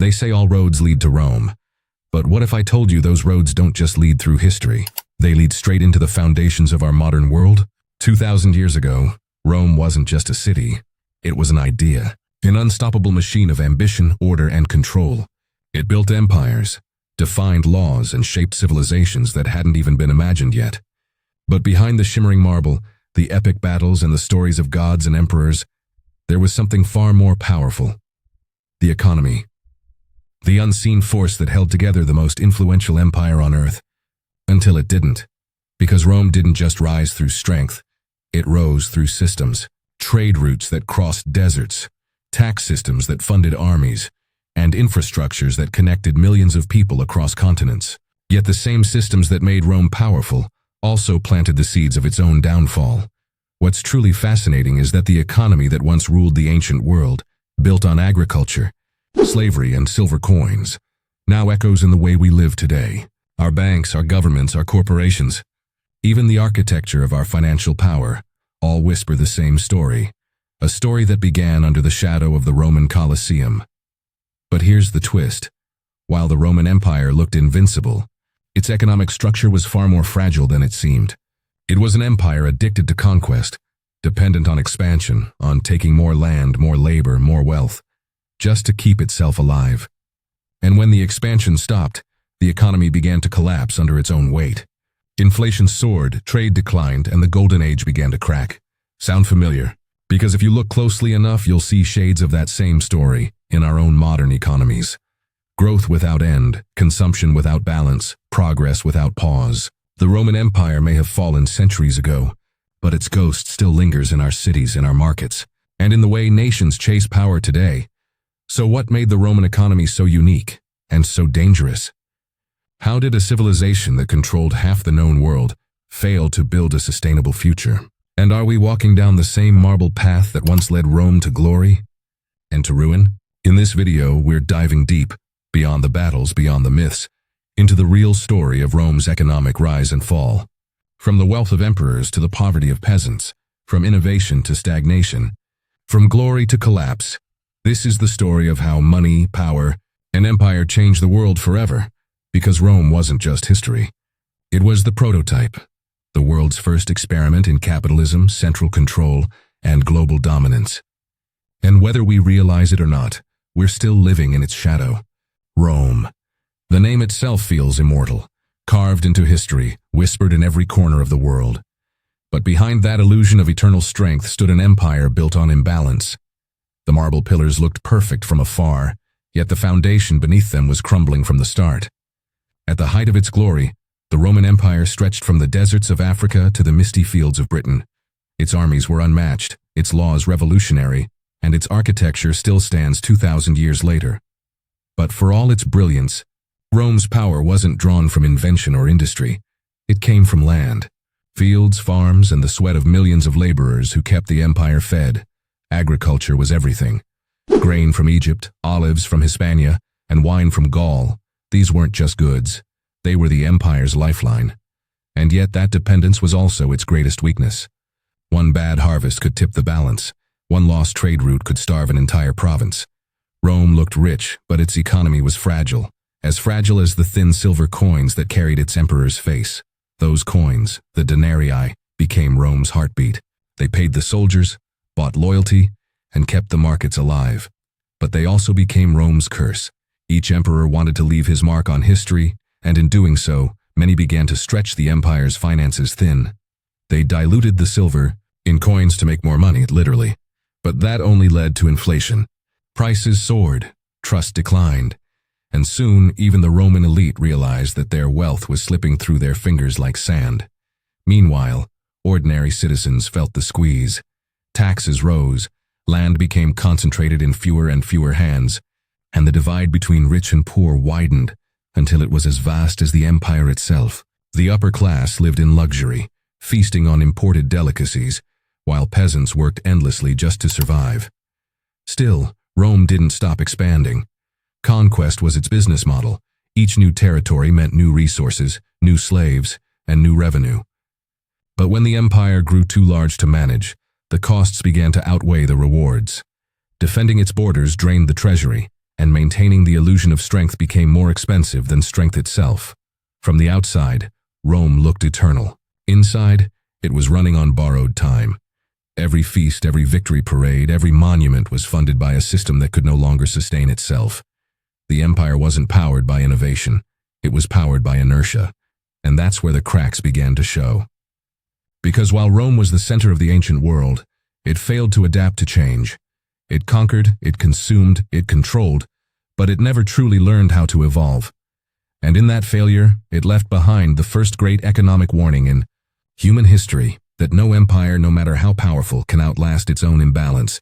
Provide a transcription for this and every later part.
They say all roads lead to Rome. But what if I told you those roads don't just lead through history? They lead straight into the foundations of our modern world? 2,000 years ago, Rome wasn't just a city. It was an idea, an unstoppable machine of ambition, order, and control. It built empires, defined laws, and shaped civilizations that hadn't even been imagined yet. But behind the shimmering marble, the epic battles, and the stories of gods and emperors, there was something far more powerful: the economy. The unseen force that held together the most influential empire on earth. Until it didn't. Because Rome didn't just rise through strength, it rose through systems. Trade routes that crossed deserts, tax systems that funded armies, and infrastructures that connected millions of people across continents. Yet the same systems that made Rome powerful also planted the seeds of its own downfall. What's truly fascinating is that the economy that once ruled the ancient world, built on agriculture, slavery, and silver coins, now echoes in the way we live today. Our banks, our governments, our corporations, even the architecture of our financial power, all whisper the same story, a story that began under the shadow of the Roman Colosseum. But here's the twist. While the Roman Empire looked invincible, its economic structure was far more fragile than it seemed. It was an empire addicted to conquest, dependent on expansion, on taking more land, more labor, more wealth, just to keep itself alive. And when the expansion stopped, the economy began to collapse under its own weight. Inflation soared, trade declined, and the golden age began to crack. Sound familiar? Because if you look closely enough, you'll see shades of that same story in our own modern economies. Growth without end, consumption without balance, progress without pause. The Roman Empire may have fallen centuries ago, but its ghost still lingers in our cities, in our markets, and in the way nations chase power today. So what made the Roman economy so unique and so dangerous? How did a civilization that controlled half the known world fail to build a sustainable future? And are we walking down the same marble path that once led Rome to glory and to ruin? In this video, we're diving deep, beyond the battles, beyond the myths, into the real story of Rome's economic rise and fall. From the wealth of emperors to the poverty of peasants, from innovation to stagnation, from glory to collapse, this is the story of how money, power, and empire changed the world forever. Because Rome wasn't just history. It was the prototype, the world's first experiment in capitalism, central control, and global dominance. And whether we realize it or not, we're still living in its shadow. Rome. The name itself feels immortal, carved into history, whispered in every corner of the world. But behind that illusion of eternal strength stood an empire built on imbalance. The marble pillars looked perfect from afar, yet the foundation beneath them was crumbling from the start. At the height of its glory, the Roman Empire stretched from the deserts of Africa to the misty fields of Britain. Its armies were unmatched, its laws revolutionary, and its architecture still stands 2,000 years later. But for all its brilliance, Rome's power wasn't drawn from invention or industry. It came from land, fields, farms, and the sweat of millions of laborers who kept the empire fed. Agriculture was everything. Grain from Egypt, olives from Hispania, and wine from Gaul. These weren't just goods. They were the empire's lifeline. And yet that dependence was also its greatest weakness. One bad harvest could tip the balance. One lost trade route could starve an entire province. Rome looked rich, but its economy was fragile. As fragile as the thin silver coins that carried its emperor's face. Those coins, the denarii, became Rome's heartbeat. They paid the soldiers, bought loyalty, and kept the markets alive. But they also became Rome's curse. Each emperor wanted to leave his mark on history, and in doing so, many began to stretch the empire's finances thin. They diluted the silver in coins to make more money, literally. But that only led to inflation. Prices soared, trust declined, and soon even the Roman elite realized that their wealth was slipping through their fingers like sand. Meanwhile, ordinary citizens felt the squeeze. Taxes rose, land became concentrated in fewer and fewer hands, and the divide between rich and poor widened until it was as vast as the empire itself. The upper class lived in luxury, feasting on imported delicacies, while peasants worked endlessly just to survive. Still, Rome didn't stop expanding. Conquest was its business model. Each new territory meant new resources, new slaves, and new revenue. But when the empire grew too large to manage, the costs began to outweigh the rewards. Defending its borders drained the treasury, and maintaining the illusion of strength became more expensive than strength itself. From the outside, Rome looked eternal. Inside, it was running on borrowed time. Every feast, every victory parade, every monument was funded by a system that could no longer sustain itself. The empire wasn't powered by innovation, it was powered by inertia, and that's where the cracks began to show. Because while Rome was the center of the ancient world, it failed to adapt to change. It conquered, it consumed, it controlled, but it never truly learned how to evolve. And in that failure, it left behind the first great economic warning in human history that no empire, no matter how powerful, can outlast its own imbalance.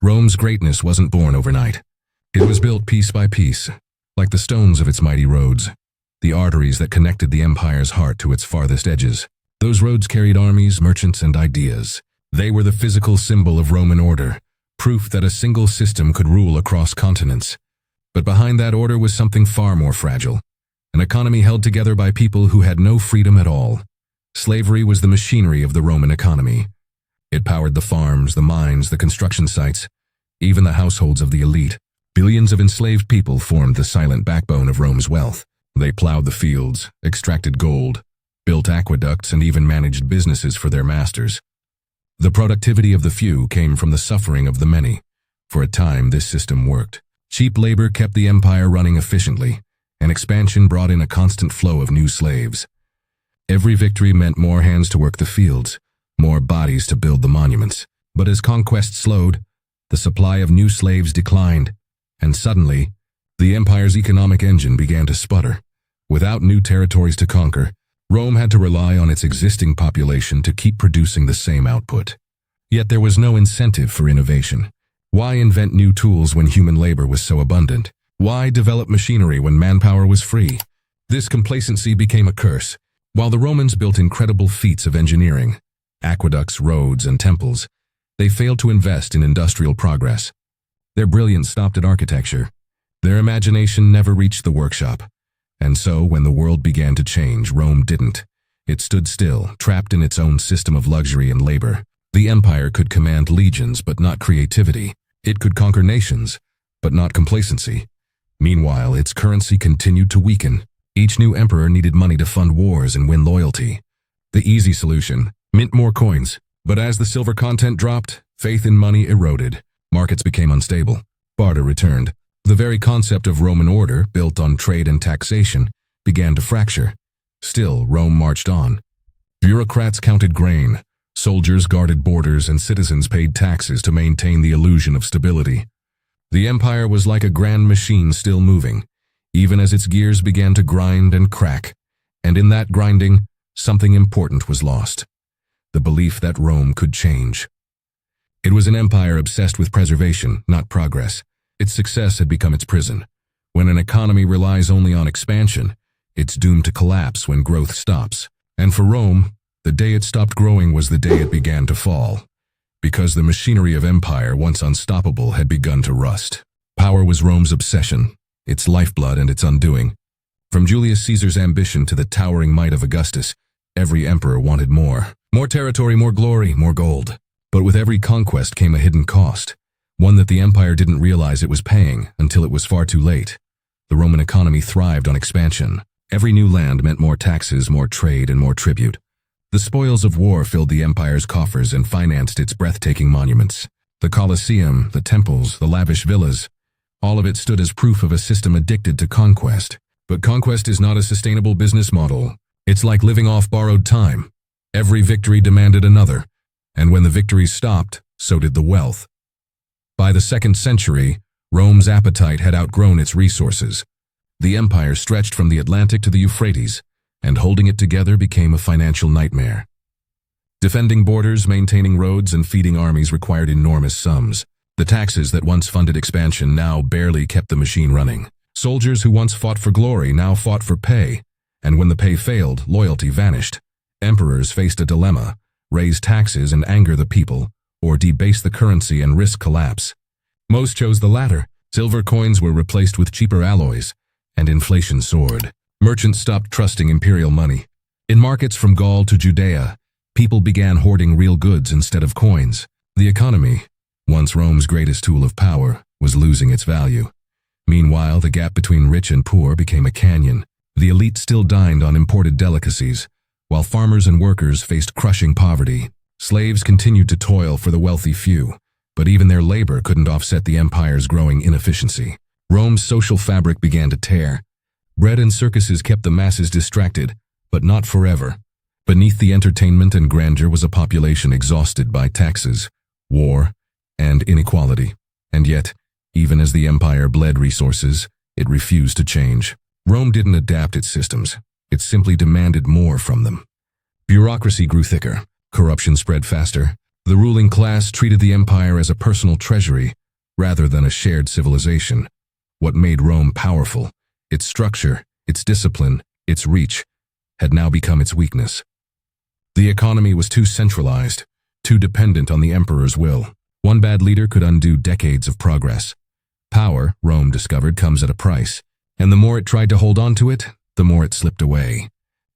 Rome's greatness wasn't born overnight. It was built piece by piece, like the stones of its mighty roads, the arteries that connected the empire's heart to its farthest edges. Those roads carried armies, merchants, and ideas. They were the physical symbol of Roman order, proof that a single system could rule across continents. But behind that order was something far more fragile, an economy held together by people who had no freedom at all. Slavery was the machinery of the Roman economy. It powered the farms, the mines, the construction sites, even the households of the elite. Billions of enslaved people formed the silent backbone of Rome's wealth. They plowed the fields, extracted gold, built aqueducts, and even managed businesses for their masters. The productivity of the few came from the suffering of the many. For a time, this system worked. Cheap labor kept the empire running efficiently, and expansion brought in a constant flow of new slaves. Every victory meant more hands to work the fields, more bodies to build the monuments. But as conquest slowed, the supply of new slaves declined, and suddenly, the empire's economic engine began to sputter. Without new territories to conquer, Rome had to rely on its existing population to keep producing the same output. Yet there was no incentive for innovation. Why invent new tools when human labor was so abundant? Why develop machinery when manpower was free? This complacency became a curse. While the Romans built incredible feats of engineering, aqueducts, roads, and temples, they failed to invest in industrial progress. Their brilliance stopped at architecture. Their imagination never reached the workshop. And so, when the world began to change, Rome didn't. It stood still, trapped in its own system of luxury and labor. The empire could command legions, but not creativity. It could conquer nations, but not complacency. Meanwhile, its currency continued to weaken. Each new emperor needed money to fund wars and win loyalty. The easy solution: mint more coins. But as the silver content dropped, faith in money eroded. Markets became unstable. Barter returned. The very concept of Roman order, built on trade and taxation, began to fracture. Still, Rome marched on. Bureaucrats counted grain, soldiers guarded borders, and citizens paid taxes to maintain the illusion of stability. The empire was like a grand machine still moving, even as its gears began to grind and crack. And in that grinding, something important was lost: the belief that Rome could change. It was an empire obsessed with preservation, not progress. Its success had become its prison. When an economy relies only on expansion, it's doomed to collapse when growth stops. And for Rome, the day it stopped growing was the day it began to fall. Because the machinery of empire, once unstoppable, had begun to rust. Power was Rome's obsession, its lifeblood and its undoing. From Julius Caesar's ambition to the towering might of Augustus, every emperor wanted more. More territory, more glory, more gold. But with every conquest came a hidden cost, one that the empire didn't realize it was paying until it was far too late. The Roman economy thrived on expansion. Every new land meant more taxes, more trade, and more tribute. The spoils of war filled the empire's coffers and financed its breathtaking monuments. The Colosseum, the temples, the lavish villas, all of it stood as proof of a system addicted to conquest. But conquest is not a sustainable business model. It's like living off borrowed time. Every victory demanded another, and when the victories stopped, so did the wealth. By the 2nd century, Rome's appetite had outgrown its resources. The empire stretched from the Atlantic to the Euphrates, and holding it together became a financial nightmare. Defending borders, maintaining roads, and feeding armies required enormous sums. The taxes that once funded expansion now barely kept the machine running. Soldiers who once fought for glory now fought for pay, and when the pay failed, loyalty vanished. Emperors faced a dilemma: raise taxes and anger the people, or debase the currency and risk collapse. Most chose the latter. Silver coins were replaced with cheaper alloys, and inflation soared. Merchants stopped trusting imperial money. In markets from Gaul to Judea, people began hoarding real goods instead of coins. The economy, once Rome's greatest tool of power, was losing its value. Meanwhile, the gap between rich and poor became a canyon. The elite still dined on imported delicacies, while farmers and workers faced crushing poverty. Slaves continued to toil for the wealthy few, but even their labor couldn't offset the empire's growing inefficiency. Rome's social fabric began to tear. Bread and circuses kept the masses distracted, but not forever. Beneath the entertainment and grandeur was a population exhausted by taxes, war, and inequality. And yet, even as the empire bled resources, it refused to change. Rome didn't adapt its systems. It simply demanded more from them. Bureaucracy grew thicker. Corruption spread faster. The ruling class treated the empire as a personal treasury rather than a shared civilization. What made Rome powerful, its structure, its discipline, its reach, had now become its weakness. The economy was too centralized, too dependent on the emperor's will. One bad leader could undo decades of progress. Power, Rome discovered, comes at a price, and the more it tried to hold on to it, the more it slipped away.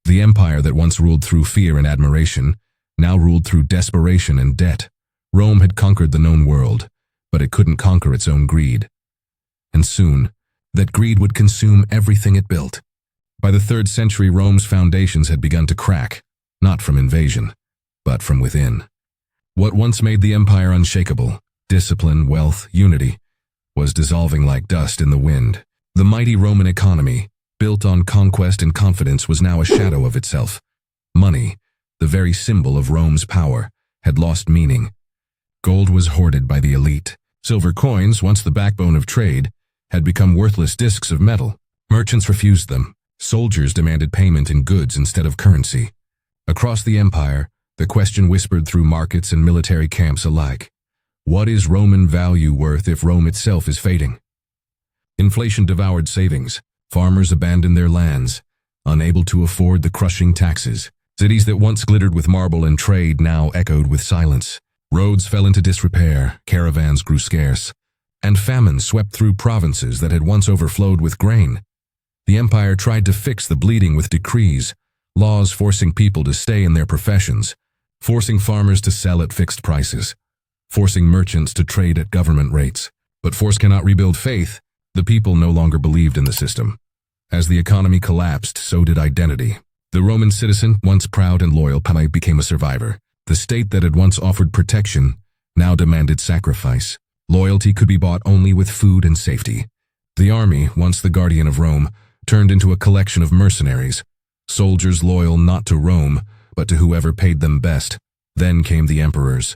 The empire that once ruled through fear and admiration now ruled through desperation and debt. Rome had conquered the known world, but it couldn't conquer its own greed. And soon, that greed would consume everything it built. By the 3rd century, Rome's foundations had begun to crack, not from invasion, but from within. What once made the empire unshakable, discipline, wealth, unity, was dissolving like dust in the wind. The mighty Roman economy, built on conquest and confidence, was now a shadow of itself. Money, the very symbol of Rome's power, had lost meaning. Gold was hoarded by the elite. Silver coins, once the backbone of trade, had become worthless discs of metal. Merchants refused them. Soldiers demanded payment in goods instead of currency. Across the empire, the question whispered through markets and military camps alike. What is Roman value worth if Rome itself is fading? Inflation devoured savings. Farmers abandoned their lands, unable to afford the crushing taxes. Cities that once glittered with marble and trade now echoed with silence. Roads fell into disrepair, caravans grew scarce, and famine swept through provinces that had once overflowed with grain. The empire tried to fix the bleeding with decrees, laws forcing people to stay in their professions, forcing farmers to sell at fixed prices, forcing merchants to trade at government rates. But force cannot rebuild faith. The people no longer believed in the system. As the economy collapsed, so did identity. The Roman citizen, once proud and loyal, became a survivor. The state that had once offered protection now demanded sacrifice. Loyalty could be bought only with food and safety. The army, once the guardian of Rome, turned into a collection of mercenaries, soldiers loyal not to Rome, but to whoever paid them best. Then came the emperors.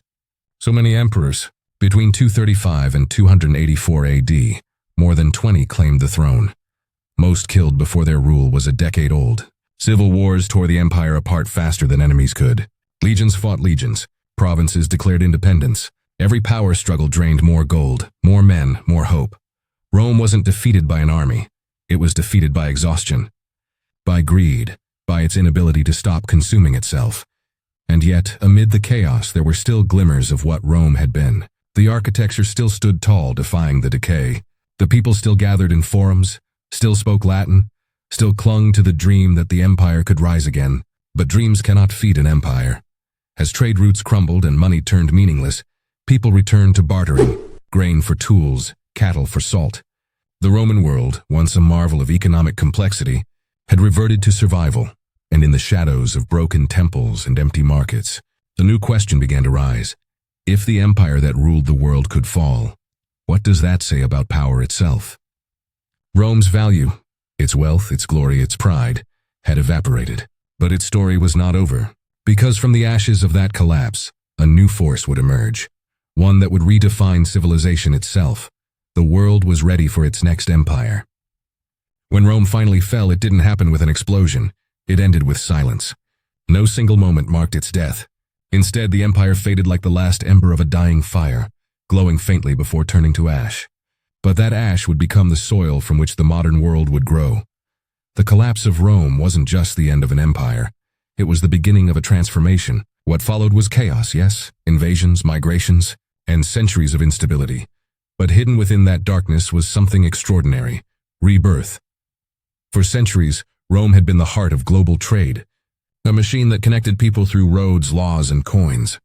So many emperors. Between 235 and 284 AD, more than 20 claimed the throne. Most killed before their rule was a decade old. Civil wars tore the empire apart faster than enemies could. Legions fought legions. Provinces declared independence. Every power struggle drained more gold, more men, more hope. Rome wasn't defeated by an army. It was defeated by exhaustion, by greed, by its inability to stop consuming itself. And yet, amid the chaos, there were still glimmers of what Rome had been. The architecture still stood tall, defying the decay. The people still gathered in forums, still spoke Latin, still clung to the dream that the empire could rise again. But dreams cannot feed an empire. As trade routes crumbled and money turned meaningless, people returned to bartering, grain for tools, cattle for salt. The Roman world, once a marvel of economic complexity, had reverted to survival, and in the shadows of broken temples and empty markets, a new question began to rise. If the empire that ruled the world could fall, what does that say about power itself? Rome's value, its wealth, its glory, its pride, had evaporated. But its story was not over, because from the ashes of that collapse, a new force would emerge, one that would redefine civilization itself. The world was ready for its next empire. When Rome finally fell, it didn't happen with an explosion. It ended with silence. No single moment marked its death. Instead, the empire faded like the last ember of a dying fire, glowing faintly before turning to ash. But that ash would become the soil from which the modern world would grow. The collapse of Rome wasn't just the end of an empire. It was the beginning of a transformation. What followed was chaos, yes, invasions, migrations, and centuries of instability. But hidden within that darkness was something extraordinary: rebirth. For centuries, Rome had been the heart of global trade, a machine that connected people through roads, laws, and coins.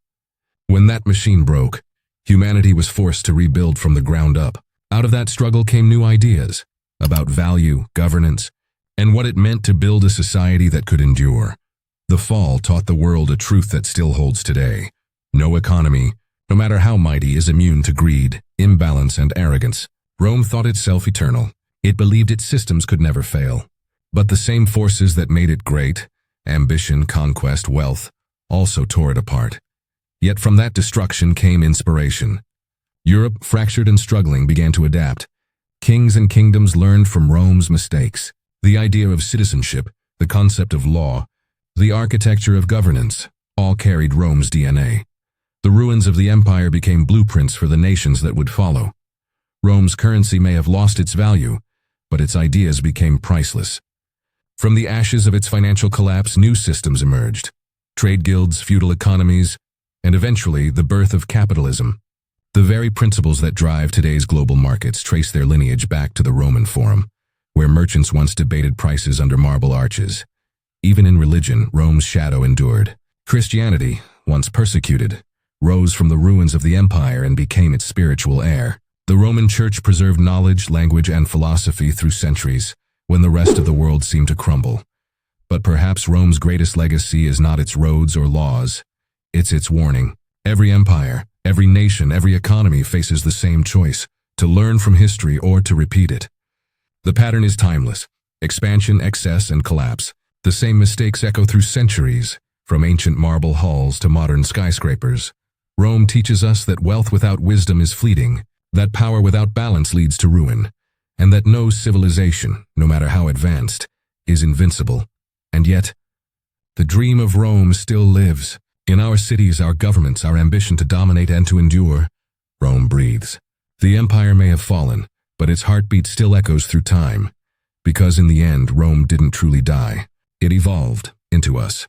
When that machine broke, humanity was forced to rebuild from the ground up. Out of that struggle came new ideas about value, governance, and what it meant to build a society that could endure. The fall taught the world a truth that still holds today. No economy, no matter how mighty, is immune to greed, imbalance, and arrogance. Rome thought itself eternal. It believed its systems could never fail. But the same forces that made it great, ambition, conquest, wealth, also tore it apart. Yet from that destruction came inspiration. Europe, fractured and struggling, began to adapt. Kings and kingdoms learned from Rome's mistakes. The idea of citizenship, the concept of law, the architecture of governance, all carried Rome's DNA. The ruins of the empire became blueprints for the nations that would follow. Rome's currency may have lost its value, but its ideas became priceless. From the ashes of its financial collapse, new systems emerged. Trade guilds, feudal economies, and eventually the birth of capitalism. The very principles that drive today's global markets trace their lineage back to the Roman Forum, where merchants once debated prices under marble arches. Even in religion, Rome's shadow endured. Christianity, once persecuted, rose from the ruins of the empire and became its spiritual heir. The Roman Church preserved knowledge, language, and philosophy through centuries, when the rest of the world seemed to crumble. But perhaps Rome's greatest legacy is not its roads or laws, it's its warning. Every empire, every nation, every economy faces the same choice: to learn from history or to repeat it. The pattern is timeless: expansion, excess, and collapse. The same mistakes echo through centuries, from ancient marble halls to modern skyscrapers. Rome teaches us that wealth without wisdom is fleeting, that power without balance leads to ruin, and that no civilization, no matter how advanced, is invincible. And yet, the dream of Rome still lives. In our cities, our governments, our ambition to dominate and to endure, Rome breathes. The empire may have fallen, but its heartbeat still echoes through time. Because in the end, Rome didn't truly die. It evolved into us.